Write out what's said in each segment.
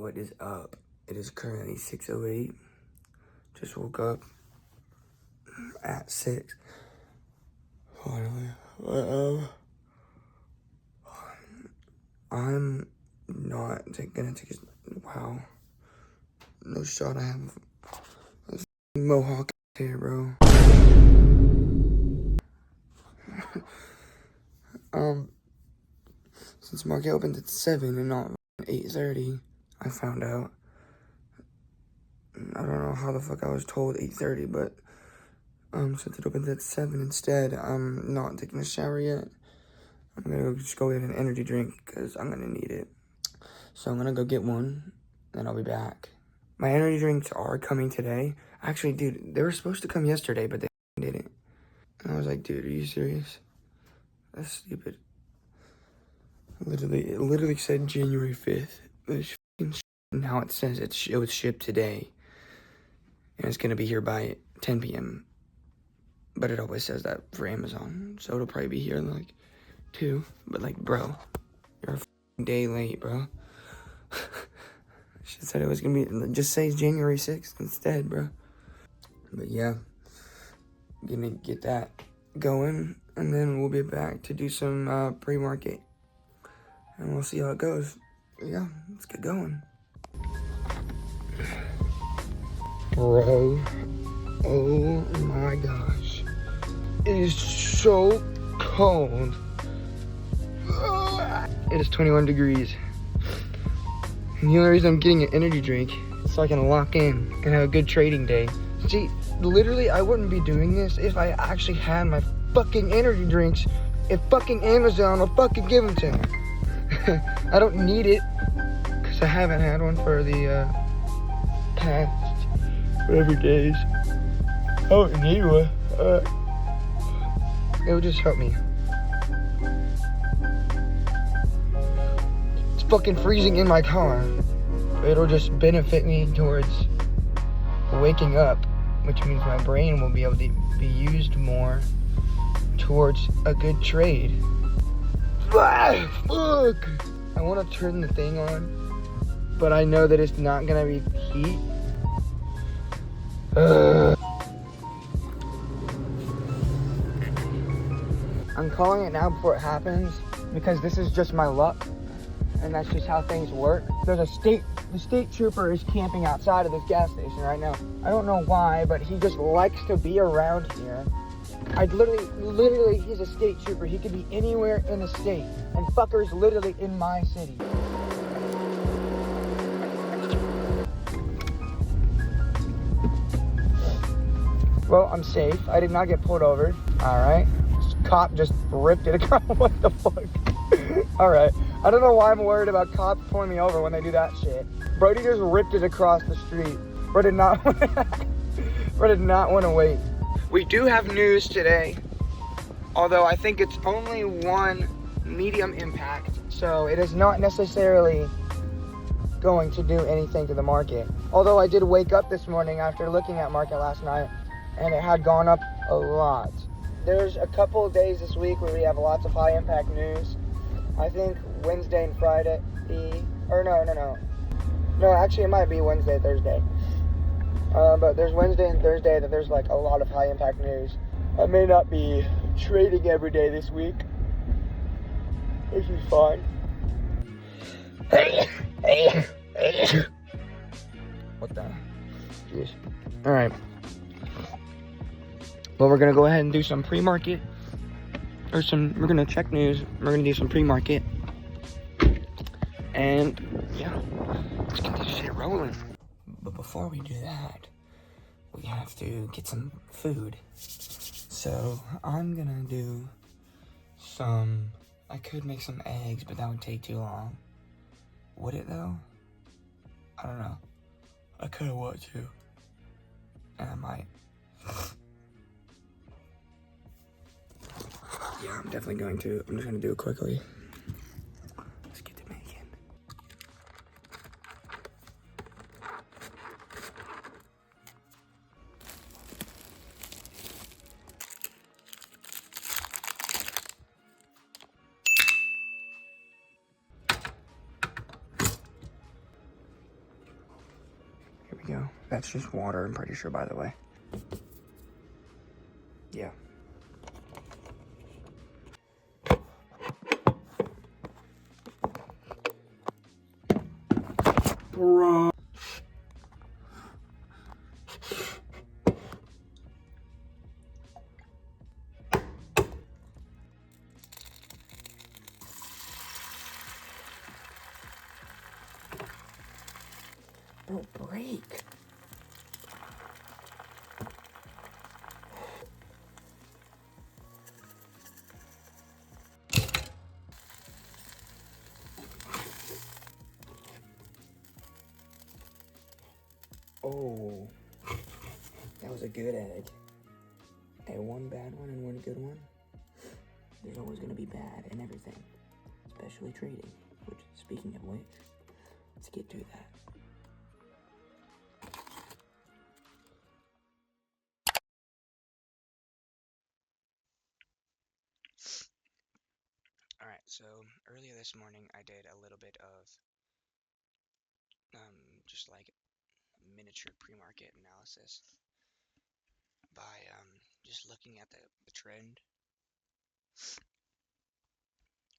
What is up? It is currently 6:08. Just woke up at 6. Finally. I'm not gonna take a... Wow. No shot I have a mohawk here, bro. Since market opened at 7 and not 8:30, I found out. I don't know how the fuck I was told 8:30, but since it opened at 7 instead, I'm not taking a shower yet. I'm gonna just go get an energy drink because I'm gonna need it. So I'm gonna go get one, and I'll be back. My energy drinks are coming today. Actually, dude, they were supposed to come yesterday, but they didn't. And I was like, dude, are you serious? That's stupid. It literally said January 5th. Now it says it was shipped today. And it's gonna be here by 10 p.m. But it always says that for Amazon. So it'll probably be here in like 2. But like, bro, you're a day late, bro. She said it was gonna be, just say January 6th instead, bro. But yeah, gonna get that going, and then we'll be back to do some pre-market, and we'll see how it goes. Yeah, let's get going. Bro, oh my gosh, it is so cold. It is 21 degrees. And the only reason I'm getting an energy drink is so I can lock in and have a good trading day. See, literally, I wouldn't be doing this if I actually had my fucking energy drinks. If fucking Amazon will fucking give them to me. I don't need it, because I haven't had one for the past whatever days. I don't need one. It would just help me. Fucking freezing in my car. It'll just benefit me towards waking up, which means my brain will be able to be used more towards a good trade. Fuck! I want to turn the thing on, but I know that it's not gonna be heat. I'm calling it now before it happens, because this is just my luck. And that's just how things work. There's the state trooper is camping outside of this gas station right now. I don't know why, but he just likes to be around here. Literally, he's a state trooper. He could be anywhere in the state. And fucker's literally in my city. Well, I'm safe. I did not get pulled over. All right. This cop just ripped it across. What the fuck? All right. I don't know why I'm worried about cops pulling me over when they do that shit. Brody just ripped it across the street. Bro did not want to wait. We do have news today, although I think it's only one medium impact, so it is not necessarily going to do anything to the market. Although I did wake up this morning after looking at market last night, and it had gone up a lot. There's a couple of days this week where we have lots of high impact news. I think Wednesday and Friday, no, actually it might be Wednesday, Thursday. But there's Wednesday and Thursday that there's like a lot of high impact news. I may not be trading every day this week, which is fine. What the? Jeez. All right. Well, we're gonna go ahead and do some pre-market. We're gonna check news, we're gonna do some pre-market, and yeah, let's get this shit rolling. But before we do that, we have to get some food. So I'm gonna do I could make some eggs, but that would take too long. Would it though? I don't know. I kinda want to. And I might. Yeah, I'm definitely going to. I'm just gonna do it quickly. Let's get to making. go. That's just water, I'm pretty sure, by the way. Yeah. Bro. Bro, break. Oh, that was a good egg. Hey, one bad one and one good one. There's always gonna be bad in everything, especially trading. Which, speaking of which, let's get to that. Alright, so earlier this morning I did a little bit of just like miniature pre-market analysis by just looking at the trend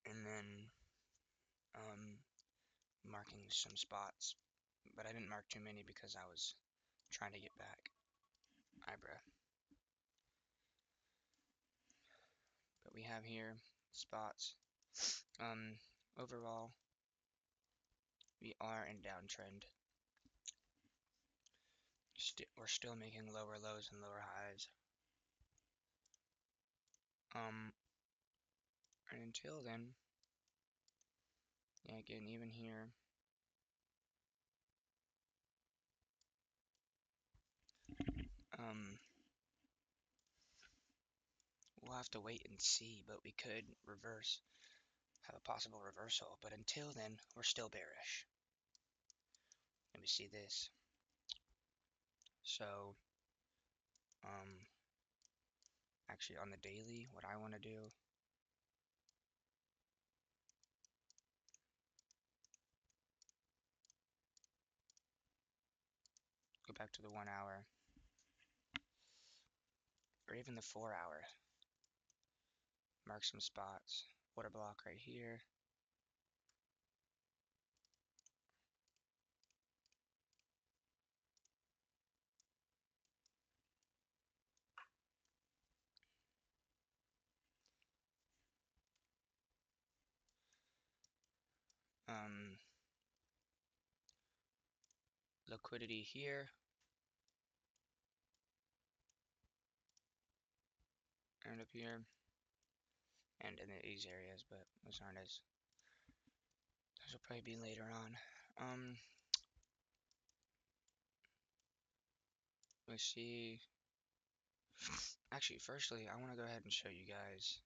and then marking some spots, but I didn't mark too many because I was trying to get back eyebrow. But we have here spots. Overall, we are in downtrend. We're still making lower lows and lower highs. And until then, yeah, again, even here, we'll have to wait and see, but we could have a possible reversal. But until then, we're still bearish. Let me see this. So, actually on the daily, what I want to do, go back to the 1 hour, or even the 4 hour, mark some spots, order block right here, liquidity here, and up here, and in these areas, but those aren't as, those will probably be later on. Let's see. Actually, firstly, I want to go ahead and show you guys.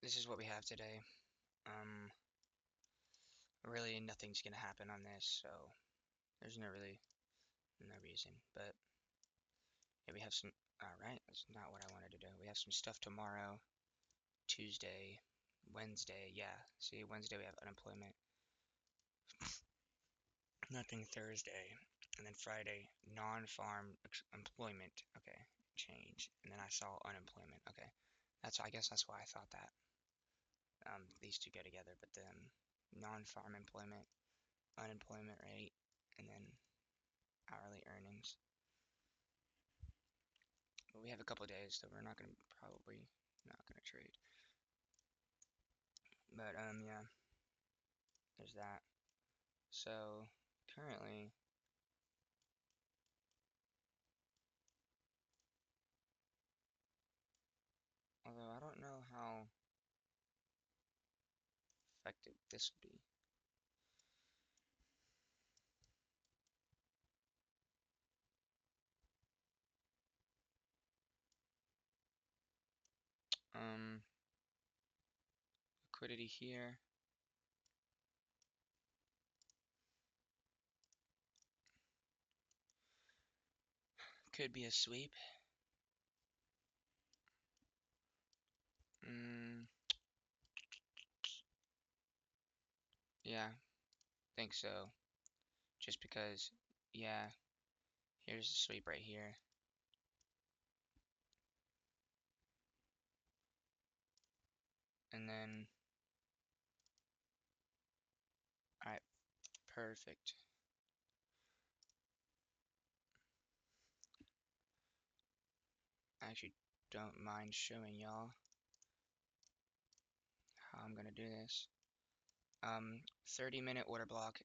This is what we have today. Really, nothing's gonna happen on this, so there's no reason. But yeah, we have some. All right, that's not what I wanted to do. We have some stuff tomorrow, Tuesday, Wednesday. Yeah, see, Wednesday we have unemployment. Nothing Thursday, and then Friday non-farm employment. Okay, change, and then I saw unemployment. Okay, I guess that's why I thought that these two go together. But then non-farm employment, unemployment rate, and then hourly earnings. But we have a couple of days, so we're probably not gonna trade. But yeah, there's that. So currently, although I don't know how effective this would be. Liquidity here. Could be a sweep. Mm, yeah, think so. Just because, yeah, here's the sweep right here. And then, alright, perfect. I actually don't mind showing y'all how I'm gonna do this. 30-minute order block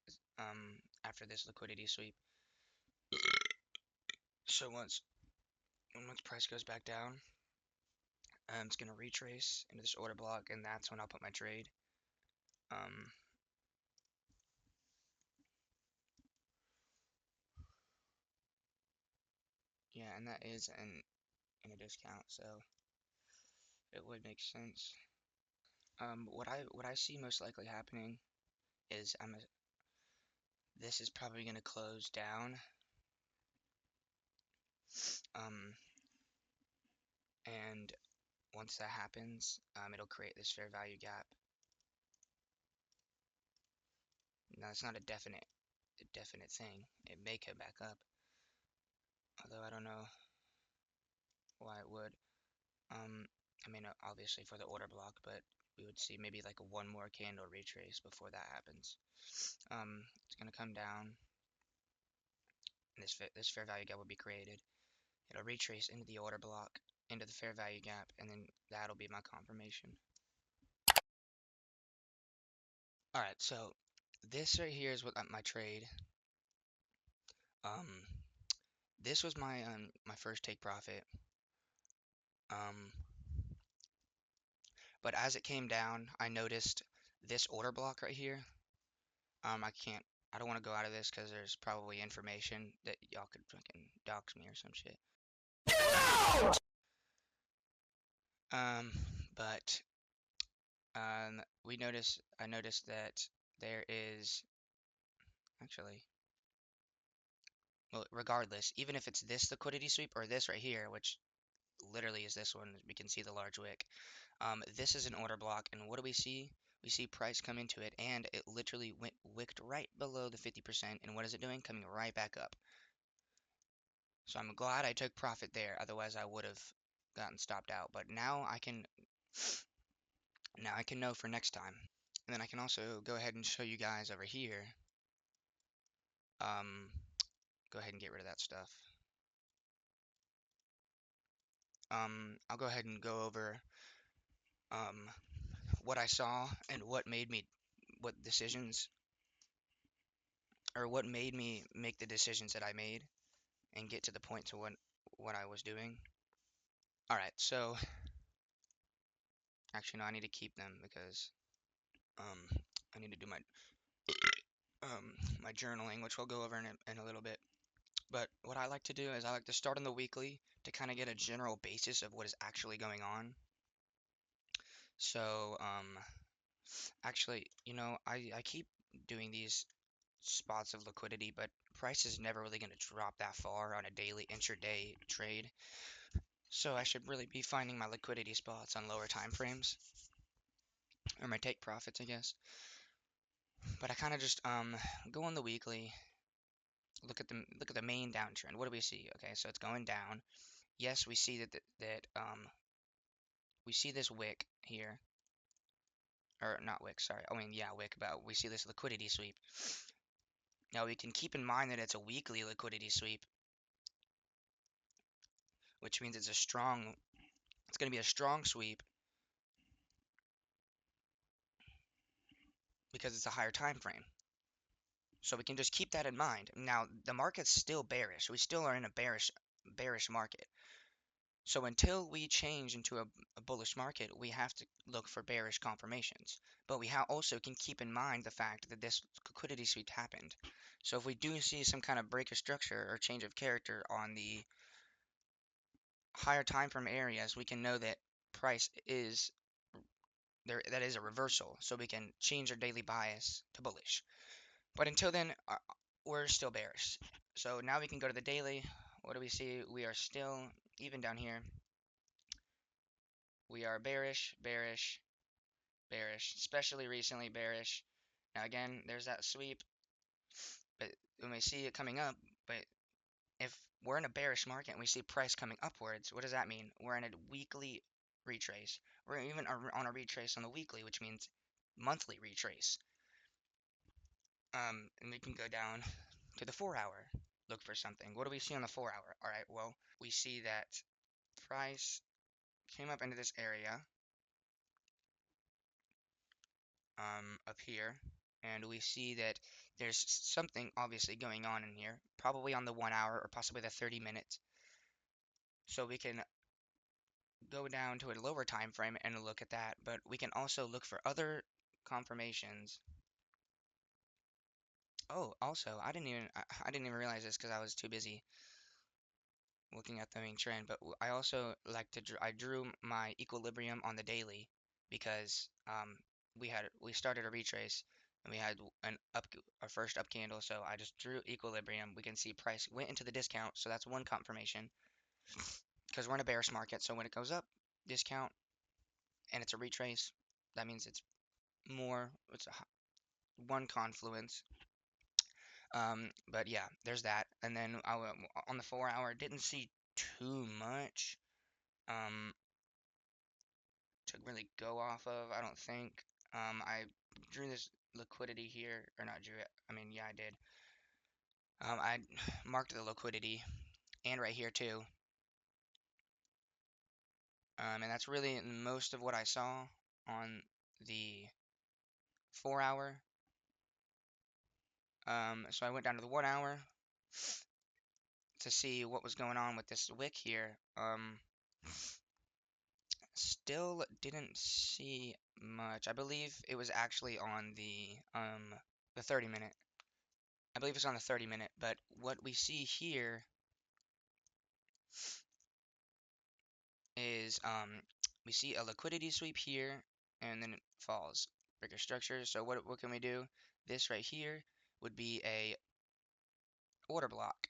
after this liquidity sweep. So once price goes back down, it's gonna retrace into this order block, and that's when I'll put my trade. Um, yeah, and that is in a discount, so it would make sense. What I see most likely happening is this is probably gonna close down. Um, and once that happens, it'll create this fair value gap. Now it's not a definite thing. It may come back up, although I don't know why it would. I mean, obviously for the order block, but we would see maybe like a one more candle retrace before that happens. It's gonna come down, and this fair value gap will be created. It'll retrace into the order block, into the fair value gap, and then that'll be my confirmation. All right, so this right here is what my trade. Um, this was my first take profit. Um, but as it came down, I noticed this order block right here. I don't want to go out of this because there's probably information that y'all could fucking dox me or some shit. Um, but I noticed that there is actually, well, regardless, even if it's this liquidity sweep or this right here, which literally is this one, we can see the large wick. This is an order block, and what do we see? We see price come into it, and it literally wicked right below the 50%, and what is it doing? Coming right back up. So I'm glad I took profit there, otherwise I would have gotten stopped out. But now I can know for next time. And then I can also go ahead and show you guys over here. Um, go ahead and get rid of that stuff. I'll go ahead and go over um what I saw and what decisions or what made me make the decisions that I made and get to the point to what I was doing. All right, so actually no, I need to keep them because um I need to do my journaling, which we'll go over in a little bit. But what I like to do is I like to start on the weekly to kind of get a general basis of what is actually going on. So actually, I keep doing these spots of liquidity, but price is never really going to drop that far on a daily intraday trade. So I should really be finding my liquidity spots on lower time frames or my take profits, I guess. But I kind of just go on the weekly, look at the main downtrend. What do we see? Okay, so it's going down. Yes, we see that we see this wick here, or not wick, sorry. I mean, yeah, wick, but we see this liquidity sweep. Now we can keep in mind that it's a weekly liquidity sweep, which means it's going to be a strong sweep because it's a higher time frame. So we can just keep that in mind. Now the market's still bearish. We still are in a bearish market. So until we change into a bullish market, we have to look for bearish confirmations. But we also can keep in mind the fact that this liquidity sweep happened. So if we do see some kind of break of structure or change of character on the higher time frame areas, we can know that price is there. That is a reversal. So we can change our daily bias to bullish. But until then, we're still bearish. So now we can go to the daily. What do we see? We are still, even down here, We are bearish, bearish, bearish, especially recently bearish. Now again, there's that sweep, but when we see it coming up, but if we're in a bearish market and we see price coming upwards, what does that mean? We're in a weekly retrace. We're even on a retrace on the weekly, which means monthly retrace. And we can go down to the 4 hour, look for something. What do we see on the 4 hour? All right, well, we see that price came up into this area, up here, and we see that there's something obviously going on in here, probably on the 1 hour or possibly the 30 minute. So we can go down to a lower time frame and look at that, but we can also look for other confirmations. Oh, also, I didn't even realize this because I was too busy looking at the main trend, but I also like to I drew my equilibrium on the daily because we started a retrace and we had our first up candle, so I just drew equilibrium. We can see price went into the discount, so that's one confirmation because we're in a bearish market. So when it goes up, discount, and it's a retrace, that means it's more. It's one confluence. But yeah, there's that, and then on the 4 hour, didn't see too much. Um, to really go off of, I don't think. I drew this liquidity here, or not drew it. I mean, yeah, I did. I marked the liquidity, and right here too. And that's really most of what I saw on the 4 hour. So I went down to the 1 hour to see what was going on with this wick here. Still didn't see much. I believe it was actually on the 30 minute. I believe it's on the 30 minute, but what we see here is we see a liquidity sweep here and then it falls. Bigger structure. So what can we do? This right here would be a order block.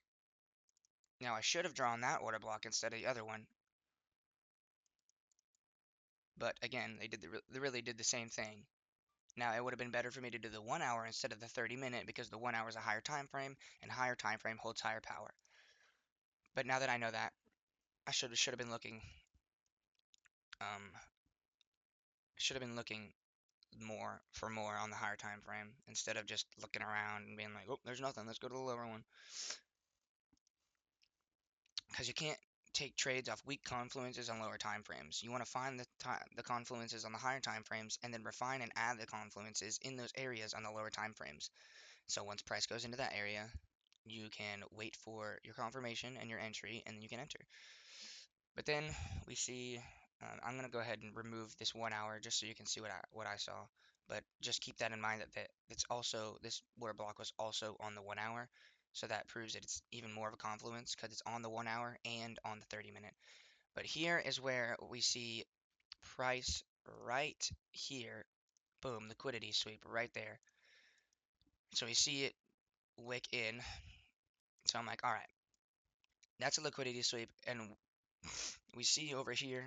Now I should have drawn that order block instead of the other one. But again, they really did the same thing. Now it would have been better for me to do the 1 hour instead of the 30 minute because the 1 hour is a higher time frame and higher time frame holds higher power. But now that I know that, I should have been looking um should have been looking more on the higher time frame instead of just looking around and being like, oh, there's nothing. Let's go to the lower one. Because you can't take trades off weak confluences on lower time frames. You want to find the confluences on the higher time frames and then refine and add the confluences in those areas on the lower time frames. So once price goes into that area, you can wait for your confirmation and your entry, and then you can enter. But then we see, I'm going to go ahead and remove this 1 hour just so you can see what I saw. But just keep that in mind that it's also, this order block was also on the 1 hour. So that proves that it's even more of a confluence because it's on the 1 hour and on the 30 minute. But here is where we see price right here. Boom, liquidity sweep right there. So we see it wick in. So I'm like, all right, that's a liquidity sweep. And we see over here,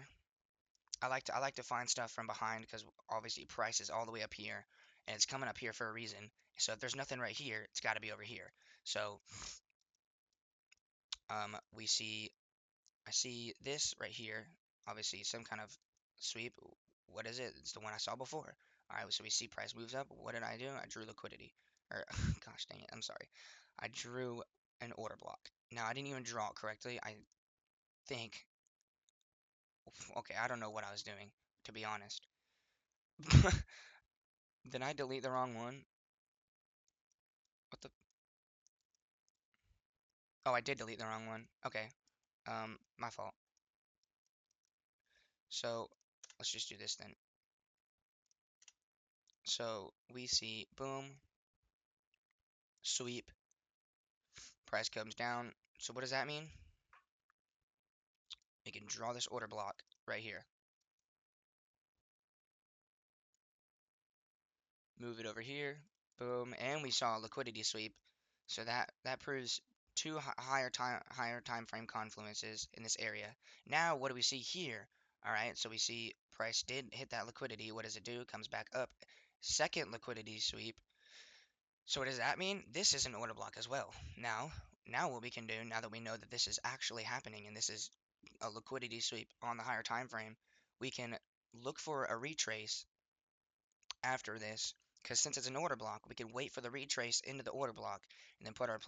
I like to find stuff from behind because obviously price is all the way up here and it's coming up here for a reason. So if there's nothing right here, it's got to be over here. So we see I see this right here, obviously some kind of sweep. What is it? It's the one I saw before. All right, so we see price moves up. What did I do? I drew liquidity. Or gosh dang it, I'm sorry. I drew an order block. Now I didn't even draw it correctly. I think okay, I don't know what I was doing, to be honest. Did I delete the wrong one? What the? Oh, I did delete the wrong one. Okay. My fault. So, let's just do this then. So, we see, boom, sweep, price comes down. So what does that mean? We can draw this order block right here. Move it over here, boom, and we saw a liquidity sweep. So that proves two higher time frame confluences in this area. Now, what do we see here? All right, so we see price did hit that liquidity. What does it do? It comes back up. Second liquidity sweep. So what does that mean? This is an order block as well. Now what we can do, now that we know that this is actually happening and this is a liquidity sweep on the higher time frame, we can look for a retrace after this, because since it's an order block, we can wait for the retrace into the order block and then put our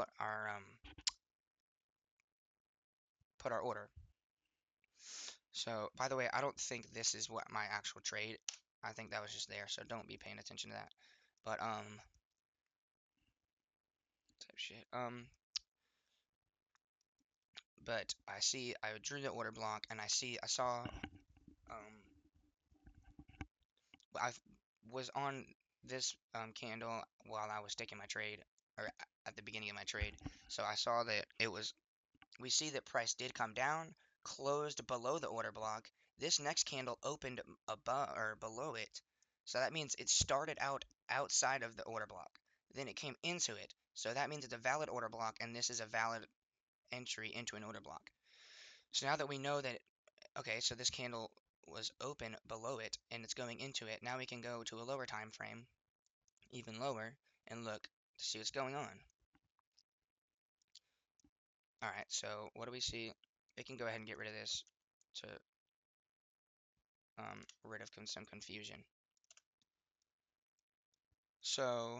order. So, by the way, I don't think this is what my actual trade. I think that was just there, so don't be paying attention to that. But type shit. But I drew the order block and I saw I was on this candle while I was taking my trade or at the beginning of my trade. So I saw that we see that price did come down, closed below the order block. This next candle opened above or below it. So that means it started out outside of the order block. Then it came into it. So that means it's a valid order block and this is a valid entry into an order block. So now that we know that, okay, so this candle was open below it and it's going into it, now we can go to a lower time frame, even lower, and look to see what's going on. Alright, so what do we see? It can go ahead and get rid of this to rid of some confusion. So,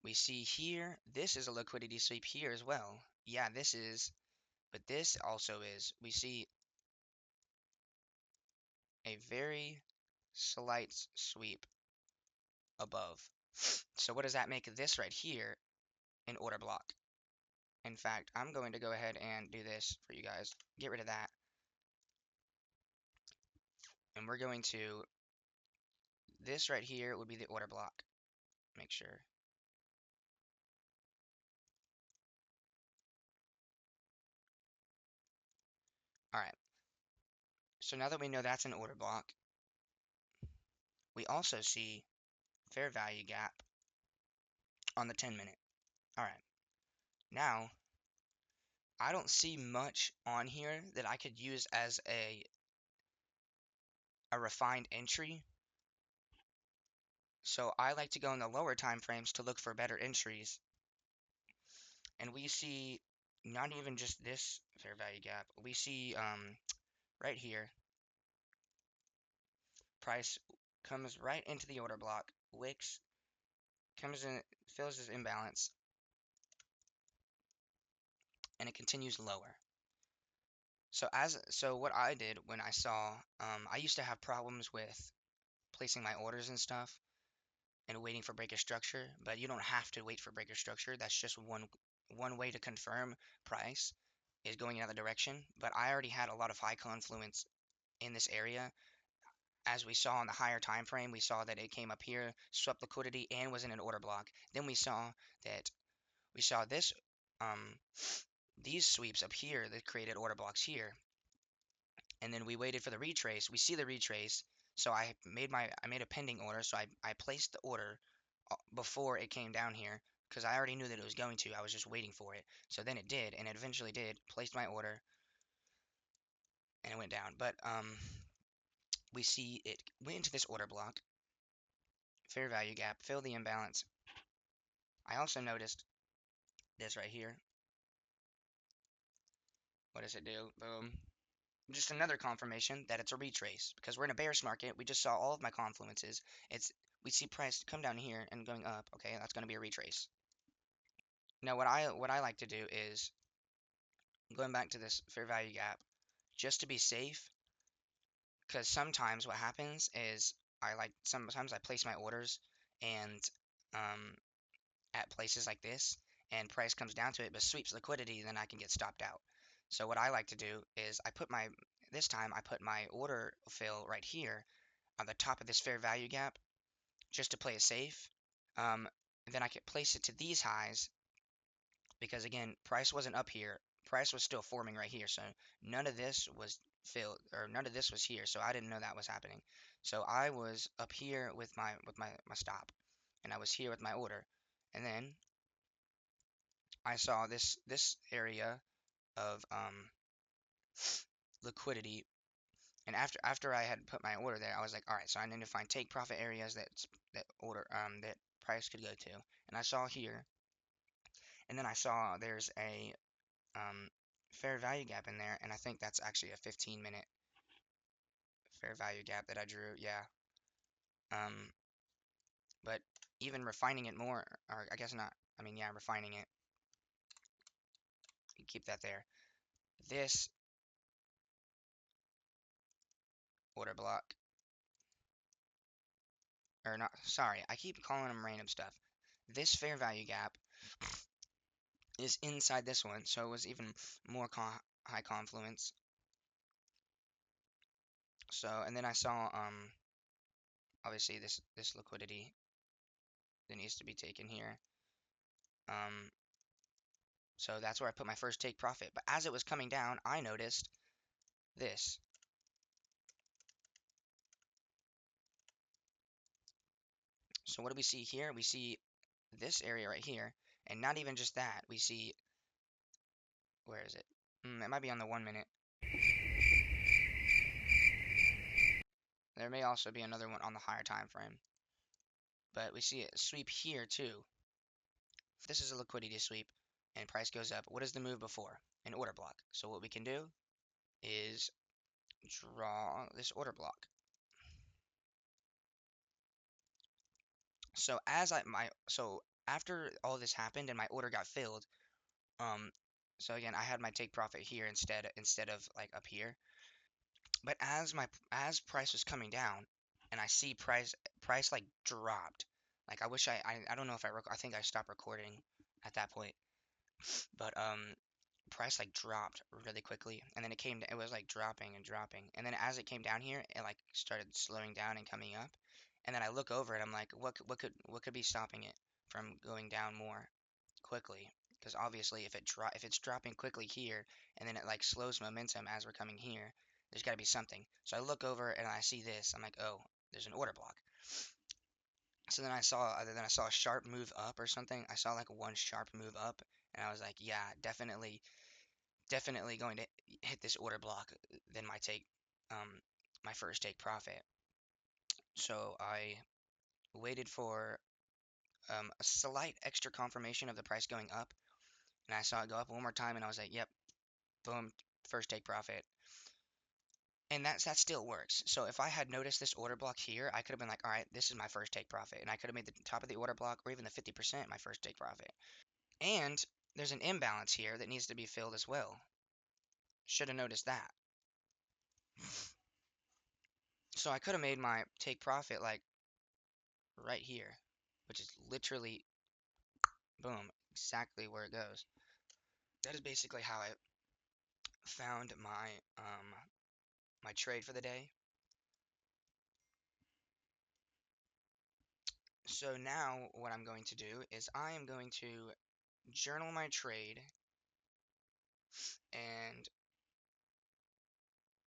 we see here, this is a liquidity sweep here as well. Yeah, this is, but this also is. We see a very slight sweep above. So what does that make this right here an order block? In fact, I'm going to go ahead and do this for you guys. Get rid of that. And we're going to, this right here would be the order block. Make sure. Alright, so now that we know that's an order block, we also see fair value gap on the 10-minute. Alright, now I don't see much on here that I could use as a refined entry. So I like to go in the lower time frames to look for better entries. And we see not even just this fair value gap. We see right here, price comes right into the order block. Wicks comes in, fills his imbalance, and it continues lower. So what I did when I saw, I used to have problems with placing my orders and stuff and waiting for breaker structure, but you don't have to wait for breaker structure. That's just one way to confirm price is going in the other direction. But I already had a lot of high confluence in this area. As we saw on the higher time frame, we saw that it came up here, swept liquidity, and was in an order block. Then we saw this these sweeps up here that created order blocks here. And then we waited for the retrace. We see the retrace. So I made a pending order. So I placed the order before it came down here because I already knew that it was going to. I was just waiting for it. So then it did, and it eventually did. Placed my order, and it went down. But we see it went into this order block, fair value gap, fill the imbalance. I also noticed this right here. What does it do? Boom. Just another confirmation that it's a retrace because we're in a bearish market. We just saw all of my confluences. We see price come down here and going up. Okay, that's going to be a retrace. Now what I like to do is going back to this fair value gap just to be safe, because sometimes what happens is sometimes I place my orders and at places like this and price comes down to it but sweeps liquidity, then I can get stopped out. So what I like to do is this time I put my order fill right here on the top of this fair value gap just to play it safe. Um, then I can place it to these highs because again, price wasn't up here. Price was still forming right here. So none of this was filled or none of this was here. So I didn't know that was happening. So I was up here with my stop and I was here with my order. And then I saw this area of liquidity, and after I had put my order there, I was like, all right, so I need to find take profit areas that price could go to, and I saw here, and then I saw there's a um, fair value gap in there, and I think that's actually a 15-minute fair value gap that I drew. Yeah. Um, but even refining it more, or I guess not. I mean, yeah, refining it. Keep that there. This order block, or not, sorry, I keep calling them random stuff. This fair value gap is inside this one, so it was even more high confluence. So, and then I saw, obviously this liquidity that needs to be taken here. Um, so that's where I put my first take profit. But as it was coming down, I noticed this. So what do we see here? We see this area right here, and not even just that. We see, where is it? It might be on the 1 minute. There may also be another one on the higher time frame. But we see a sweep here too. This is a liquidity sweep, and price goes up. What is the move before? An order block. So what we can do is draw this order block. So after all this happened and my order got filled, um, so again I had my take profit here instead of like up here. But as price was coming down, and I see price like dropped. Like I wish I don't know if I think I stopped recording at that point, but price like dropped really quickly, and then it was like dropping and dropping, and then as it came down here it like started slowing down and coming up, and then I look over and I'm like, what could be stopping it from going down more quickly? Because obviously if it's dropping quickly here and then it like slows momentum as we're coming here, there's got to be something. So I look over and I see this. I'm like, oh, there's an order block. So then I saw a sharp move up or something. I saw like one sharp move up, and I was like, yeah, definitely going to hit this order block, then um my first take profit. So I waited for a slight extra confirmation of the price going up, and I saw it go up one more time, and I was like, yep, boom, first take profit. And that still works. So if I had noticed this order block here, I could have been like, all right, this is my first take profit, and I could have made the top of the order block or even the 50% my first take profit. And there's an imbalance here that needs to be filled as well. Should have noticed that. So I could have made my take profit like right here, which is literally, boom, exactly where it goes. That is basically how I found my trade for the day. So now what I'm going to do is I am going to journal my trade and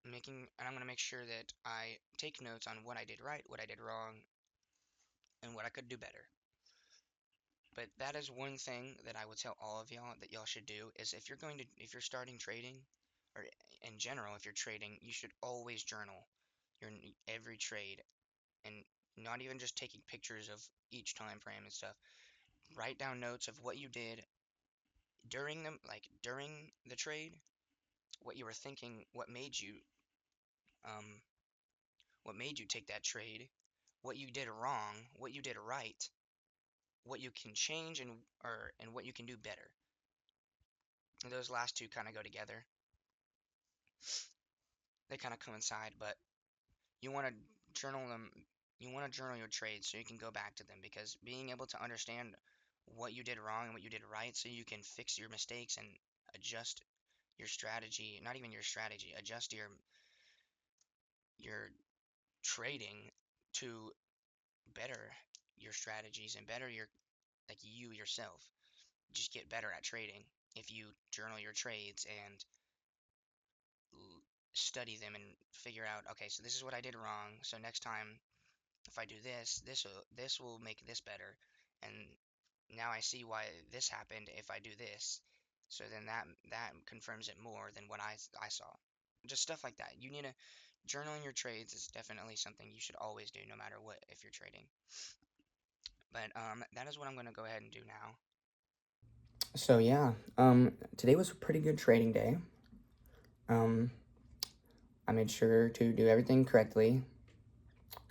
I'm going to make sure that I take notes on what I did right, what I did wrong, and what I could do better. But that is one thing that I would tell all of y'all that y'all should do is if you're starting trading, or in general, if you're trading, you should always journal your every trade, and not even just taking pictures of each time frame and stuff. Write down notes of what you did during the trade, what you were thinking, um what made you take that trade, what you did wrong, what you did right, what you can change and what you can do better. And those last two kind of go together. They kind of coincide, but you want to journal them. You want to journal your trades so you can go back to them, because being able to understand what you did wrong and what you did right so you can fix your mistakes and adjust your strategy, not even your strategy, adjust your trading to better your strategies and better your like you yourself. Just get better at trading if you journal your trades and study them and figure out, okay, so this is what I did wrong. So next time if I do this will make this better, and now I see why this happened if I do this. So then that confirms it more than what I saw. Just stuff like that. You need to journaling your trades is definitely something you should always do no matter what if you're trading. But that is what I'm gonna go ahead and do now. So yeah, today was a pretty good trading day. I made sure to do everything correctly.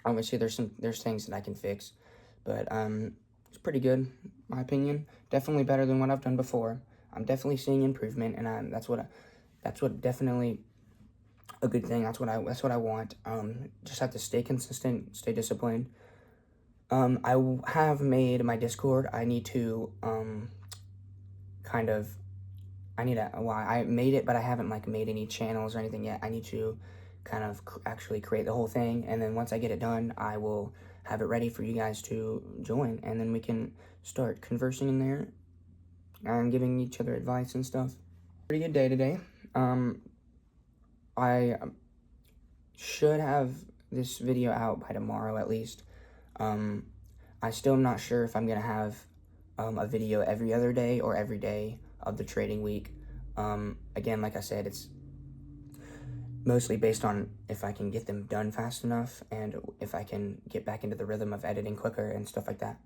Obviously, there's things that I can fix, but it's pretty good, in my opinion. Definitely better than what I've done before. I'm definitely seeing improvement, and that's what definitely a good thing. That's what I want. Just have to stay consistent, stay disciplined. Have made my Discord. I need to kind of well, I made it, but I haven't like made any channels or anything yet. I need to kind of actually create the whole thing, and then once I get it done, I will have it ready for you guys to join, and then we can start conversing in there and giving each other advice and stuff. Pretty good day today. I should have this video out by tomorrow at least. I still am not sure if I'm gonna have a video every other day or every day of the trading week. Again, like I said, it's mostly based on if I can get them done fast enough and if I can get back into the rhythm of editing quicker and stuff like that.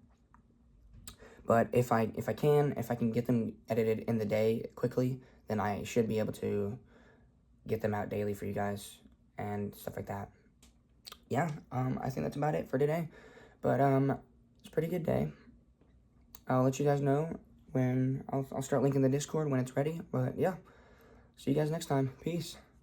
But if I can get them edited in the day quickly, then I should be able to get them out daily for you guys and stuff like that. Yeah, I think that's about it for today. But it's a pretty good day. I'll let you guys know when I'll start linking the Discord when it's ready. But yeah, see you guys next time. Peace.